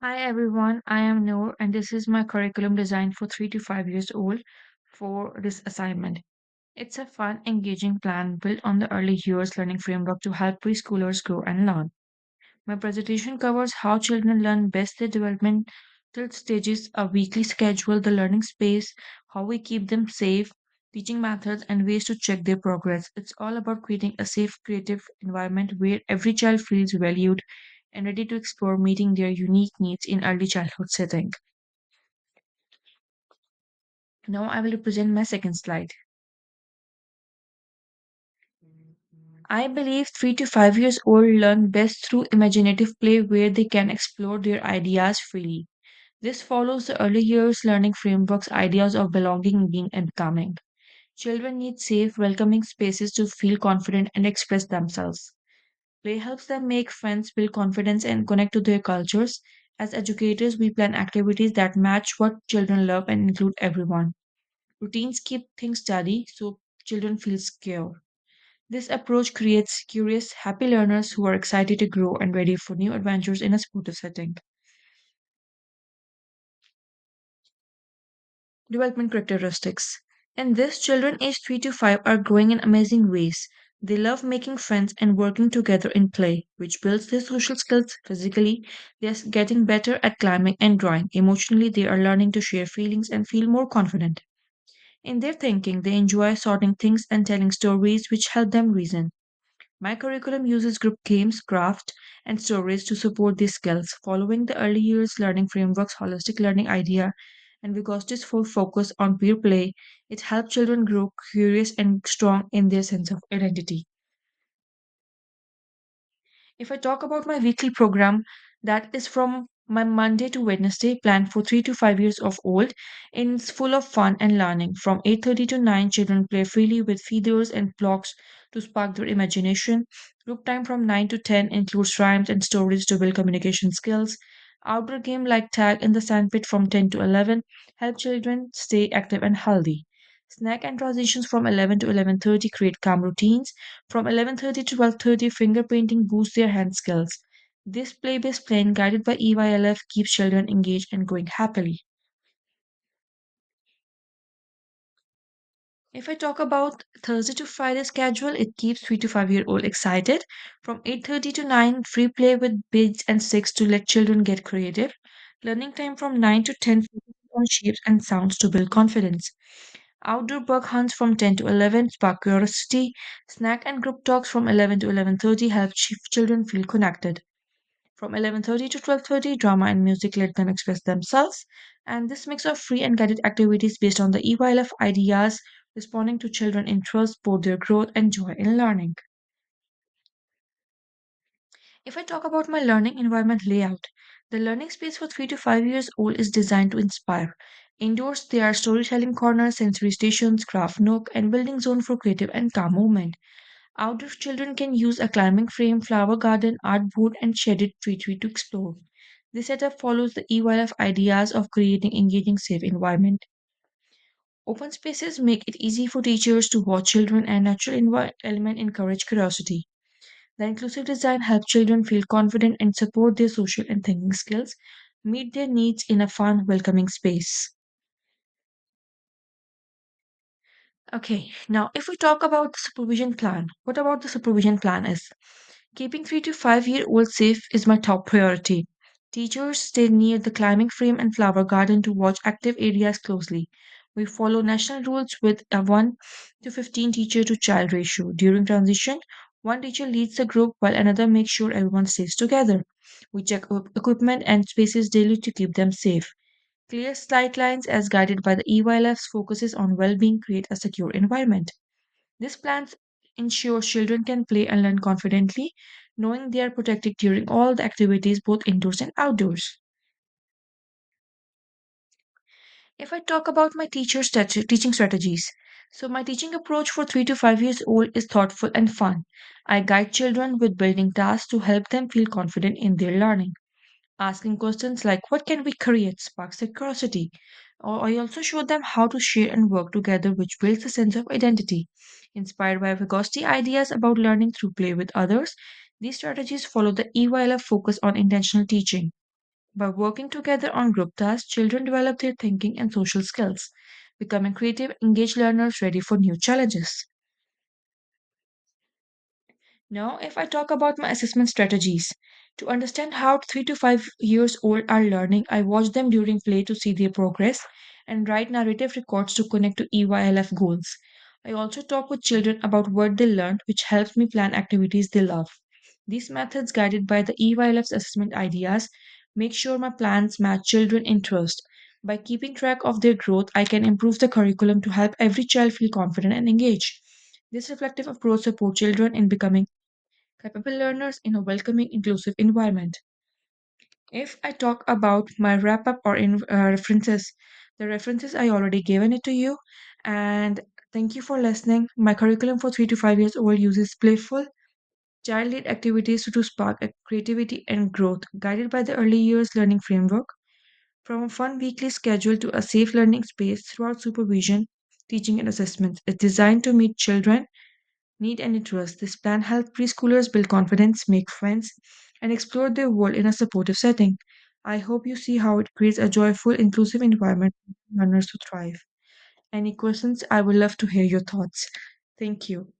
Hi everyone, I am Noor and this is my curriculum designed for 3 to 5 years old for this assignment. It's a fun, engaging plan built on the early years learning framework to help preschoolers grow and learn. My presentation covers how children learn best their developmental stages, a weekly schedule, the learning space, how we keep them safe, teaching methods, and ways to check their progress. It's all about creating a safe, creative environment where every child feels valued and ready to explore meeting their unique needs in early childhood setting. Now I will represent my second slide. I believe 3 to 5 years old learn best through imaginative play where they can explore their ideas freely. This follows the early years learning framework's ideas of belonging, being, and becoming. Children need safe, welcoming spaces to feel confident and express themselves. Play helps them make friends, build confidence, and connect to their cultures. As educators, we plan activities that match what children love and include everyone. Routines keep things steady so children feel secure. This approach creates curious, happy learners who are excited to grow and ready for new adventures in a supportive setting. Development characteristics. In this, children aged 3 to 5 are growing in amazing ways. They love making friends and working together in play, which builds their social skills physically. They are getting better at climbing and drawing. Emotionally, they are learning to share feelings and feel more confident. In their thinking, they enjoy sorting things and telling stories which help them reason. My curriculum uses group games, craft, and stories to support these skills, following the early years learning framework's holistic learning idea. And because this full focus on peer play, it helps children grow curious and strong in their sense of identity. If I talk about my weekly program, that is from my Monday to Wednesday, planned for 3 to 5 years of old, and it's full of fun and learning. From 8:30 to 9, children play freely with feathers and blocks to spark their imagination. Group time from 9 to 10 includes rhymes and stories to build communication skills. Outdoor game like tag in the sandpit from 10 to 11 help children stay active and healthy. Snack and transitions from 11 to 11:30 create calm routines. From 11:30 to 12:30, finger painting boosts their hand skills. This play-based plan, guided by EYLF, keeps children engaged and growing happily. If I talk about Thursday to Friday schedule, it keeps 3 to 5-year-old excited. From 8:30 to 9, free play with beads and sticks to let children get creative. Learning time from 9 to 10 focuses on shapes and sounds to build confidence. Outdoor bug hunts from 10 to 11 spark curiosity. Snack and group talks from 11 to 11:30 help children feel connected. From 11:30 to 12:30, drama and music let them express themselves. And this mix of free and guided activities based on the EYLF ideas, responding to children interests, both their growth and joy in learning. If I talk about my learning environment layout, the learning space for 3 to 5 years old is designed to inspire. Indoors, there are storytelling corners, sensory stations, craft nook, and building zone for creative and calm movement. Outdoor children can use a climbing frame, flower garden, art board, and shaded tree tree to explore. This setup follows the EYF ideas of creating engaging, safe environment. Open spaces make it easy for teachers to watch children and natural element encourage curiosity. The inclusive design helps children feel confident and support their social and thinking skills, meet their needs in a fun, welcoming space. Okay, now if we talk about the supervision plan, what about the supervision plan is? Keeping 3 to 5-year-olds safe is my top priority. Teachers stay near the climbing frame and flower garden to watch active areas closely. We follow national rules with a 1 to 15 teacher to child ratio. During transition, one teacher leads the group while another makes sure everyone stays together. We check equipment and spaces daily to keep them safe. Clear guidelines as guided by the EYLFs focuses on well-being create a secure environment. This plan ensures children can play and learn confidently, knowing they are protected during all the activities, both indoors and outdoors. If I talk about my teaching strategies, so my teaching approach for 3 to 5 years old is thoughtful and fun. I guide children with building tasks to help them feel confident in their learning. Asking questions like what can we create sparks their curiosity. Or I also show them how to share and work together, which builds a sense of identity. Inspired by Vygotsky ideas about learning through play with others, these strategies follow the EYLF focus on intentional teaching. By working together on group tasks, children develop their thinking and social skills, becoming creative, engaged learners ready for new challenges. Now, if I talk about my assessment strategies, to understand how 3 to 5 years old are learning, I watch them during play to see their progress and write narrative records to connect to EYLF goals. I also talk with children about what they learned, which helps me plan activities they love. These methods, guided by the EYLF's assessment ideas, make sure my plans match children's interest. By keeping track of their growth, I can improve the curriculum to help every child feel confident and engaged. This reflective approach supports children in becoming capable learners in a welcoming, inclusive environment. If I talk about my wrap up or references, the references I already given it to you, and thank you for listening. My curriculum for 3 to 5 years old uses playful, child-led activities to spark creativity and growth, guided by the early years learning framework. From a fun weekly schedule to a safe learning space throughout supervision, teaching, and assessments, it's designed to meet children need and interest. This plan helps preschoolers build confidence, make friends, and explore their world in a supportive setting. I hope you see how it creates a joyful, inclusive environment for learners to thrive. Any questions? I would love to hear your thoughts. Thank you.